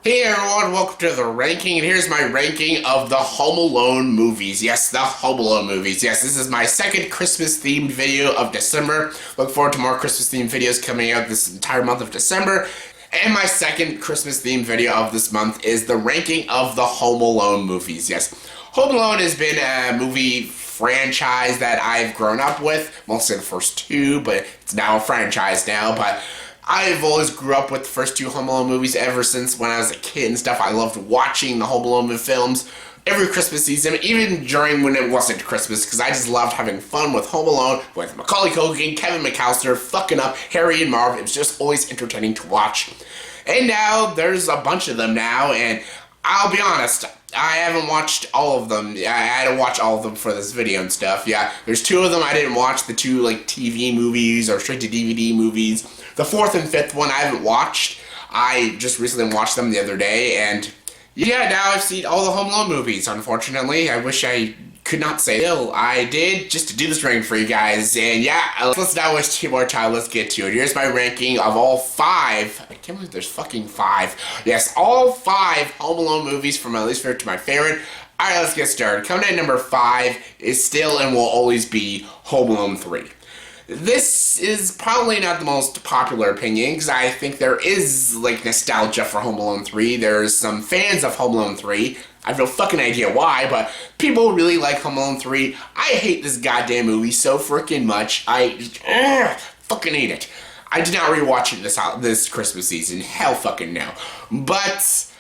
Hey everyone, welcome to the ranking, and here's my ranking of the Home Alone movies. Yes, the Home Alone movies. Yes, this is my second Christmas-themed video of December. Look forward to more Christmas-themed videos coming out this entire month of December. And my second Christmas-themed video of this month is the ranking of the Home Alone movies. Yes, Home Alone has been a movie franchise that I've grown up with, mostly the first two, but it's now a franchise now, but I've always grew up with the first two Home Alone movies ever since when I was a kid and stuff. I loved watching the Home Alone films every Christmas season, even during when it wasn't Christmas, because I just loved having fun with Home Alone, with Macaulay Culkin, Kevin McAllister, fucking up Harry and Marv. It was just always entertaining to watch. And now there's a bunch of them now, and I'll be honest, I haven't watched all of them. I had to watch all of them for this video and stuff. Yeah, there's two of them I didn't watch, the two like TV movies or straight to DVD movies. The fourth and fifth one I haven't watched. I just recently watched them the other day, and yeah, now I've seen all the Home Alone movies, unfortunately. I wish I could not say no. I did, just to do this ranking for you guys, and yeah, let's not waste too more time, let's get to it. Here's my ranking of all five. I can't believe there's fucking five. Yes, all five Home Alone movies from my least favorite to my favorite. Alright, let's get started. Coming in at number 5 is still and will always be Home Alone 3. This is probably not the most popular opinion, because I think there is, like, nostalgia for Home Alone 3. There's some fans of Home Alone 3. I have no fucking idea why, but people really like Home Alone 3. I hate this goddamn movie so freaking much. I fucking hate it. I did not rewatch it this Christmas season. Hell fucking no. But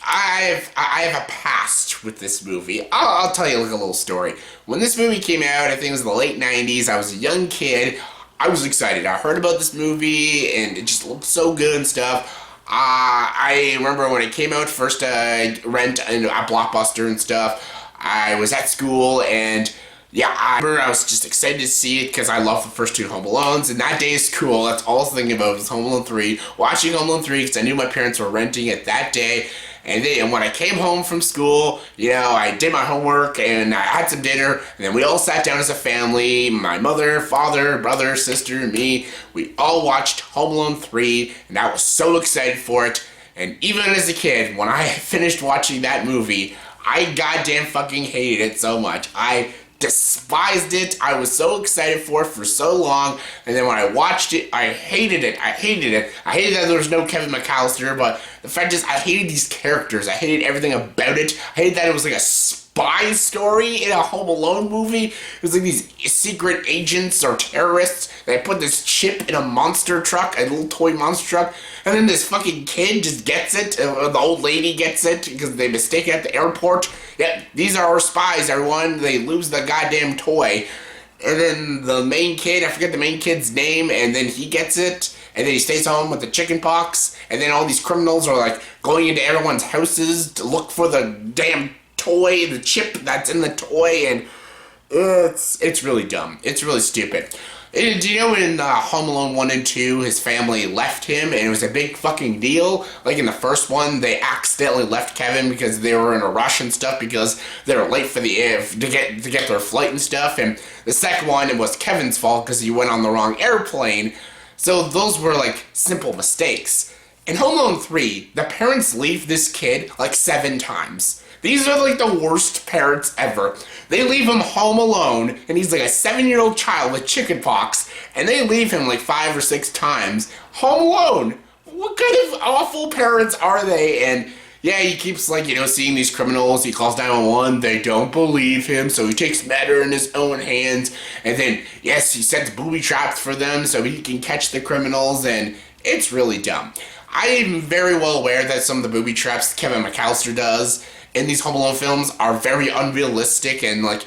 I have a past with this movie. I'll tell you like a little story. When this movie came out, I think it was in the late 90s, I was a young kid. I was excited. I heard about this movie, and it just looked so good and stuff. I remember when it came out first, rent at Blockbuster and stuff. I was at school, and yeah, I remember I was just excited to see it because I love the first two Home Alones, and that day of school, that's all I was thinking about was Home Alone 3, watching Home Alone 3 because I knew my parents were renting it that day. And then when I came home from school, you know, I did my homework and I had some dinner, and then we all sat down as a family, my mother, father, brother, sister, and me. We all watched Home Alone 3, and I was so excited for it. And even as a kid, when I finished watching that movie, I goddamn fucking hated it so much. I despised it. I was so excited for it for so long, and then when I watched it, I hated it. I hated it. I hated that there was no Kevin McAllister, but the fact is, I hated these characters. I hated everything about it. I hated that it was like a spy story in a Home Alone movie. It was like these secret agents or terrorists. They put this chip in a monster truck, a little toy monster truck, and then this fucking kid just gets it, or the old lady gets it, because they mistake it at the airport. Yeah, these are our spies, everyone. They lose the goddamn toy. And then the main kid, I forget the main kid's name, and then he gets it, and then he stays home with the chicken pox, and then all these criminals are like going into everyone's houses to look for the damn toy, the chip that's in the toy, and it's really dumb. It's really stupid. And do you know in Home Alone 1 and 2, his family left him, and it was a big fucking deal? Like in the first one, they accidentally left Kevin because they were in a rush and stuff because they were late for the to get their flight and stuff. And the second one, it was Kevin's fault because he went on the wrong airplane. So those were like simple mistakes. In Home Alone 3, the parents leave this kid like 7 times. These are like the worst parents ever. They leave him home alone, and he's like a 7-year-old child with chickenpox, and they leave him like 5 or 6 times home alone. What kind of awful parents are they? And yeah, he keeps like, you know, seeing these criminals. He calls 911. They don't believe him, so he takes matter in his own hands. And then, yes, he sets booby traps for them so he can catch the criminals, and it's really dumb. I am very well aware that some of the booby traps Kevin McAllister does in these Home Alone films are very unrealistic, and like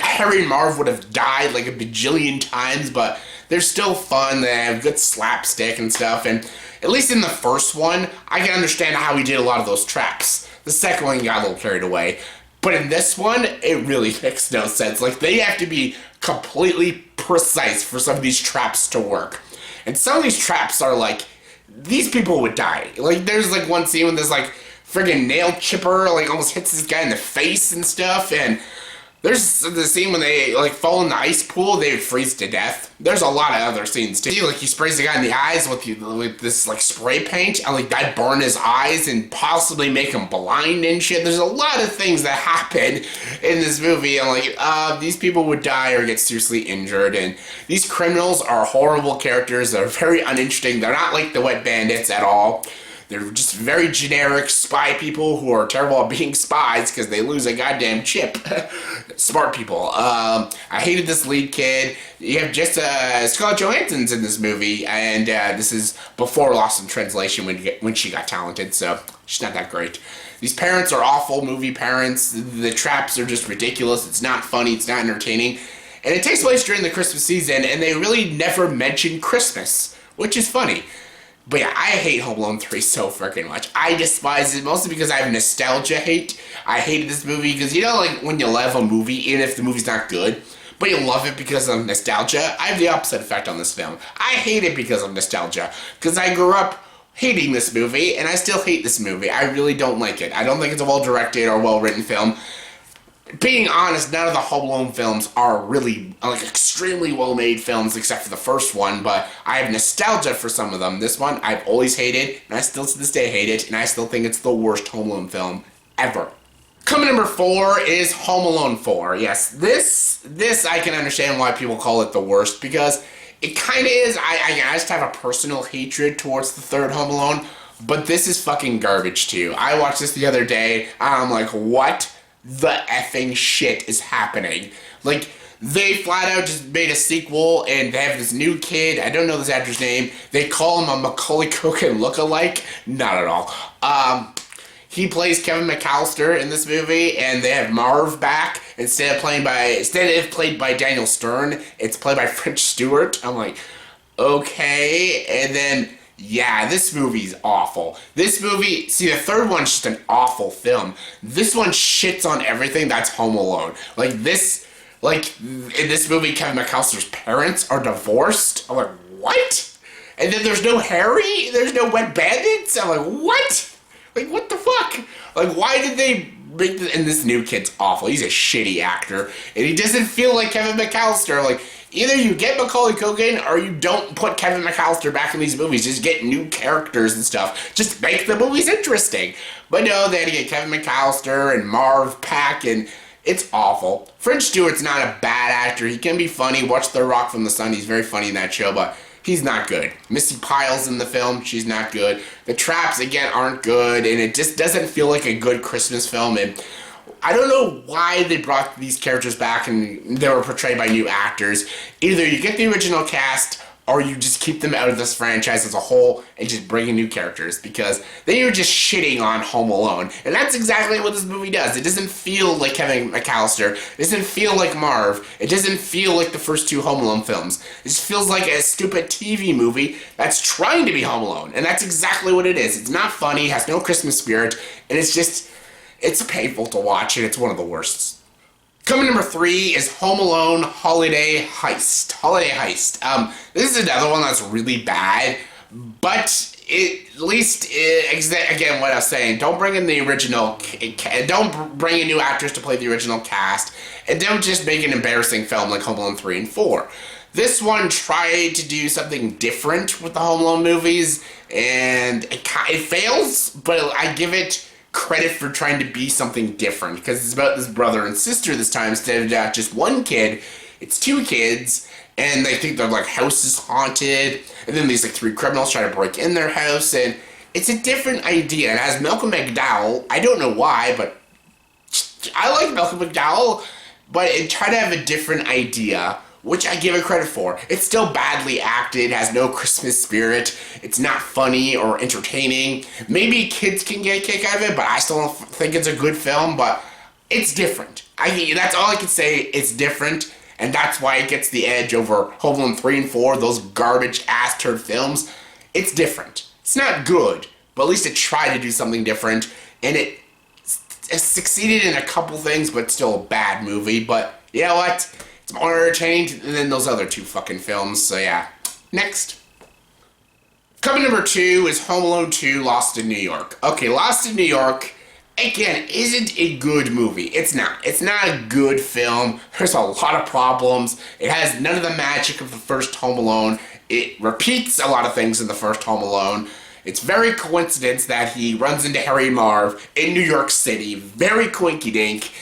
Harry and Marv would have died like a bajillion times, but they're still fun. They have good slapstick and stuff, and at least in the first one, I can understand how he did a lot of those traps. The second one got a little carried away, but in this one, it really makes no sense. Like, they have to be completely precise for some of these traps to work, and some of these traps are like, these people would die. Like, there's like one scene when there's like friggin' nail chipper like almost hits this guy in the face and stuff, and There's the scene when they like fall in the ice pool, they would freeze to death. There's a lot of other scenes too. Like he sprays the guy in the eyes with this like spray paint, and like that burn his eyes and possibly make him blind and shit. There's a lot of things that happen in this movie, and like these people would die or get seriously injured. And these criminals are horrible characters. They're very uninteresting. They're not like the Wet Bandits at all. They're just very generic spy people who are terrible at being spies because they lose a goddamn chip. Smart people. I hated this lead kid. You have just Scarlett Johansson's in this movie, and this is before Lost in Translation when she got talented, so she's not that great. These parents are awful movie parents. The traps are just ridiculous. It's not funny. It's not entertaining. And it takes place during the Christmas season, and they really never mention Christmas, which is funny. But yeah, I hate Home Alone 3 so freaking much. I despise it, mostly because I have nostalgia hate. I hated this movie because, you know, like when you love a movie, even if the movie's not good, but you love it because of nostalgia, I have the opposite effect on this film. I hate it because of nostalgia, because I grew up hating this movie, and I still hate this movie. I really don't like it. I don't think it's a well-directed or well-written film. Being honest, none of the Home Alone films are really, like, extremely well-made films except for the first one, but I have nostalgia for some of them. This one, I've always hated, and I still to this day hate it, and I still think it's the worst Home Alone film ever. Coming number 4 is Home Alone 4. Yes, this I can understand why people call it the worst, because it kind of is. I just have a personal hatred towards the third Home Alone, but this is fucking garbage too. I watched this the other day, and I'm like, what the effing shit is happening? Like, they flat out just made a sequel, and they have this new kid. I don't know this actor's name. They call him a Macaulay Culkin lookalike. Not at all. He plays Kevin McAllister in this movie, and they have Marv back. Instead of played by Daniel Stern, it's played by French Stewart. I'm like, okay. And then, yeah, this movie's awful. This movie, see, the third one's just an awful film. This one shits on everything that's Home Alone. Like, in this movie, Kevin McAllister's parents are divorced. I'm like, what? And then there's no Harry? There's no Wet Bandits? I'm like, what? Like, what the fuck? Like, why did they make this? And this new kid's awful. He's a shitty actor. And he doesn't feel like Kevin McAllister. Like, either you get Macaulay Culkin or you don't put Kevin McAllister back in these movies. Just get new characters and stuff. Just make the movies interesting. But no, they had to get Kevin McAllister and Marv Pack, and it's awful. French Stewart's not a bad actor. He can be funny. Watch The Rock from the Sun. He's very funny in that show, but he's not good. Missy Pyle's in the film. She's not good. The traps, again, aren't good, and it just doesn't feel like a good Christmas film. And I don't know why they brought these characters back and they were portrayed by new actors. Either you get the original cast or you just keep them out of this franchise as a whole and just bring in new characters, because then you're just shitting on Home Alone. And that's exactly what this movie does. It doesn't feel like Kevin McAllister. It doesn't feel like Marv. It doesn't feel like the first two Home Alone films. It just feels like a stupid TV movie that's trying to be Home Alone. And that's exactly what it is. It's not funny, has no Christmas spirit, and it's painful to watch, and it's one of the worst. Coming number 3 is Home Alone Holiday Heist. Holiday Heist. This is another one that's really bad, but at least, again, what I was saying, don't bring in the original, don't bring in new actors to play the original cast, and don't just make an embarrassing film like Home Alone 3 and 4. This one tried to do something different with the Home Alone movies, and it fails, but I give it credit for trying to be something different, because it's about this brother and sister this time. Instead of just one kid, it's 2 kids, and they think their like house is haunted, and then these like 3 criminals try to break in their house, and it's a different idea. And as Malcolm McDowell, I don't know why, but I like Malcolm McDowell, but it tried to have a different idea, which I give it credit for. It's still badly acted, has no Christmas spirit, it's not funny or entertaining. Maybe kids can get a kick out of it, but I still don't think it's a good film, but it's different. That's all I can say, it's different, and that's why it gets the edge over Home Alone 3 and 4, those garbage ass turd films. It's different. It's not good, but at least it tried to do something different, and it succeeded in a couple things, but still a bad movie. But you know what? More entertaining than those other 2 fucking films, so yeah. Next. Coming number 2 is Home Alone 2, Lost in New York. Okay, Lost in New York, again, isn't a good movie. It's not. It's not a good film. There's a lot of problems. It has none of the magic of the first Home Alone. It repeats a lot of things in the first Home Alone. It's very coincidence that he runs into Harry Marv in New York City. Very coinky-dink.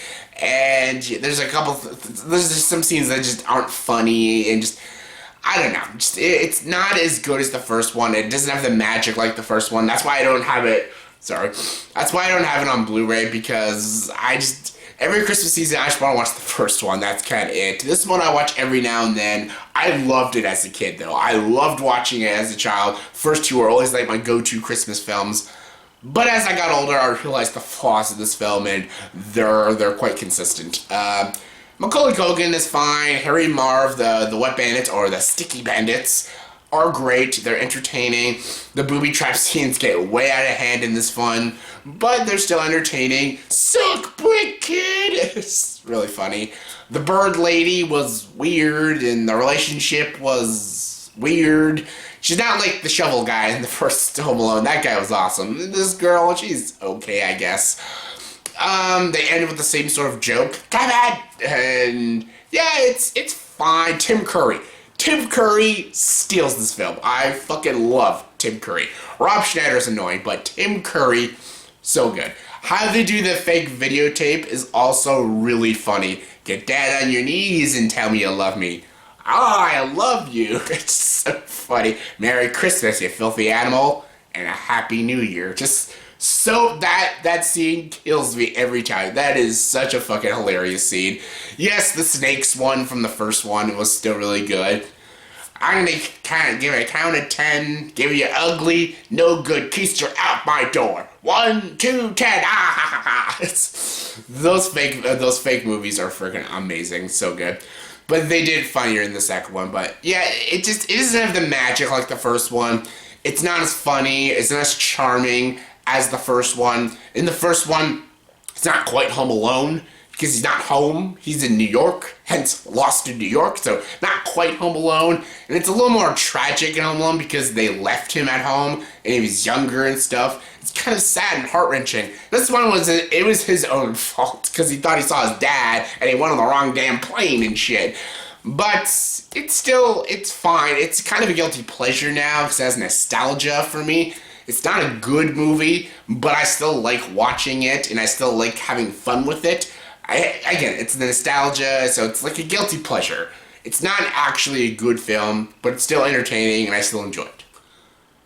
And there's there's just some scenes that just aren't funny and just, I don't know. It's not as good as the first one. It doesn't have the magic like the first one. That's why I don't have it. Sorry. That's why I don't have it on Blu-ray, because every Christmas season I just want to watch the first one. That's kind of it. This one I watch every now and then. I loved it as a kid, though. I loved watching it as a child. First two were always like my go-to Christmas films. But as I got older, I realized the flaws of this film, and they're quite consistent. Macaulay Culkin is fine. Harry Marv, the Wet Bandits, or the Sticky Bandits, are great. They're entertaining. The booby trap scenes get way out of hand in this one, but they're still entertaining. Suck brick, kid! It's really funny. The bird lady was weird, and the relationship was weird. She's not like the shovel guy in the first Home Alone. That guy was awesome. This girl, she's okay, I guess. They ended with the same sort of joke. Come on! And yeah, it's fine. Tim Curry. Tim Curry steals this film. I fucking love Tim Curry. Rob Schneider's annoying, but Tim Curry, so good. How they do the fake videotape is also really funny. Get down on your knees and tell me you love me. I love you. It's so funny. Merry Christmas, you filthy animal, and a Happy New Year. Just so that scene kills me every time. That is such a fucking hilarious scene. Yes, the snakes one from the first one was still really good. I'm gonna give it a count of 10. Give you ugly, no good keister out my door. 1, 2, 10. Ah ha ha ha. Those fake movies are freaking amazing. So good. But they did funnier in the second one. But yeah, it doesn't have the magic like the first one. It's not as funny. It's not as charming as the first one. In the first one, it's not quite Home Alone, because he's not home. He's in New York, hence Lost in New York, so not quite Home Alone. And it's a little more tragic in Home Alone because they left him at home and he was younger and stuff. It's kind of sad and heart-wrenching. This one was his own fault because he thought he saw his dad and he went on the wrong damn plane and shit. But it's fine. It's kind of a guilty pleasure now because it has nostalgia for me. It's not a good movie, but I still like watching it and I still like having fun with it. Again, it's the nostalgia, so it's like a guilty pleasure. It's not actually a good film, but it's still entertaining and I still enjoy it.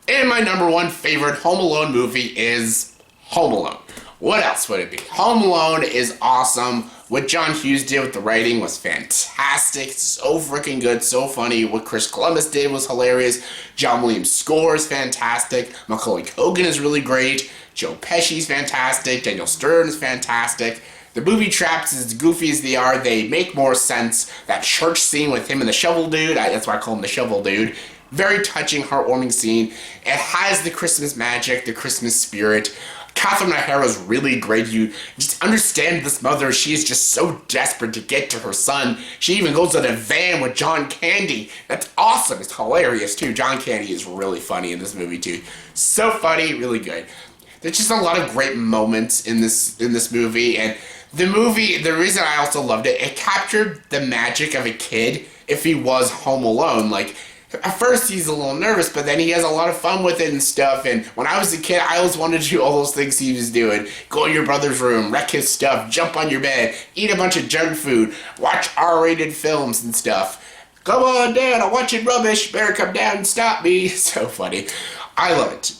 And my number one favorite Home Alone movie is Home Alone. What else would it be? Home Alone is awesome. What John Hughes did with the writing was fantastic. So freaking good, so funny. What Chris Columbus did was hilarious. John Williams' score is fantastic. Macaulay Culkin is really great. Joe Pesci's fantastic. Daniel Stern is fantastic. The booby traps, as goofy as they are, they make more sense. That church scene with him and the shovel dude, that's why I call him the shovel dude. Very touching, heartwarming scene. It has the Christmas magic, the Christmas spirit. Catherine O'Hara's really great. You just understand this mother. She is just so desperate to get to her son. She even goes in a van with John Candy. That's awesome. It's hilarious, too. John Candy is really funny in this movie, too. So funny, really good. There's just a lot of great moments in this movie, and the reason I also loved it, it captured the magic of a kid if he was home alone. Like, at first he's a little nervous, but then he has a lot of fun with it and stuff, and when I was a kid, I always wanted to do all those things he was doing. Go in your brother's room, wreck his stuff, jump on your bed, eat a bunch of junk food, watch R-rated films and stuff. Come on down, I'm watching rubbish, better come down and stop me. So funny. I love it.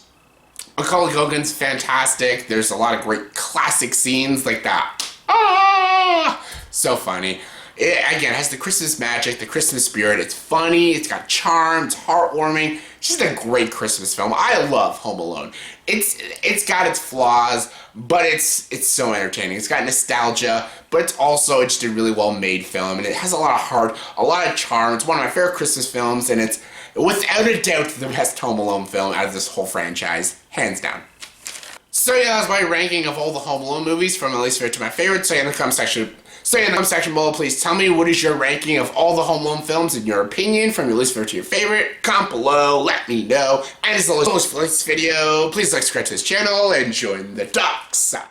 Macaulay Culkin's fantastic. There's a lot of great classic scenes like that. Ah! So funny. It, again, has the Christmas magic, the Christmas spirit. It's funny, it's got charm, it's heartwarming. It's just a great Christmas film. I love Home Alone. It's got its flaws, but it's so entertaining. It's got nostalgia, but it's just a really well-made film, and it has a lot of heart, a lot of charm. It's one of my favorite Christmas films, and it's without a doubt the best Home Alone film out of this whole franchise, hands down. So yeah, that's my ranking of all the Home Alone movies from my least favorite to my favorite. So in the comment section below, please tell me what is your ranking of all the Home Alone films in your opinion, from your least favorite to your favorite. Comment below, let me know. And as always for this video, please like, subscribe to this channel, and join the dark side.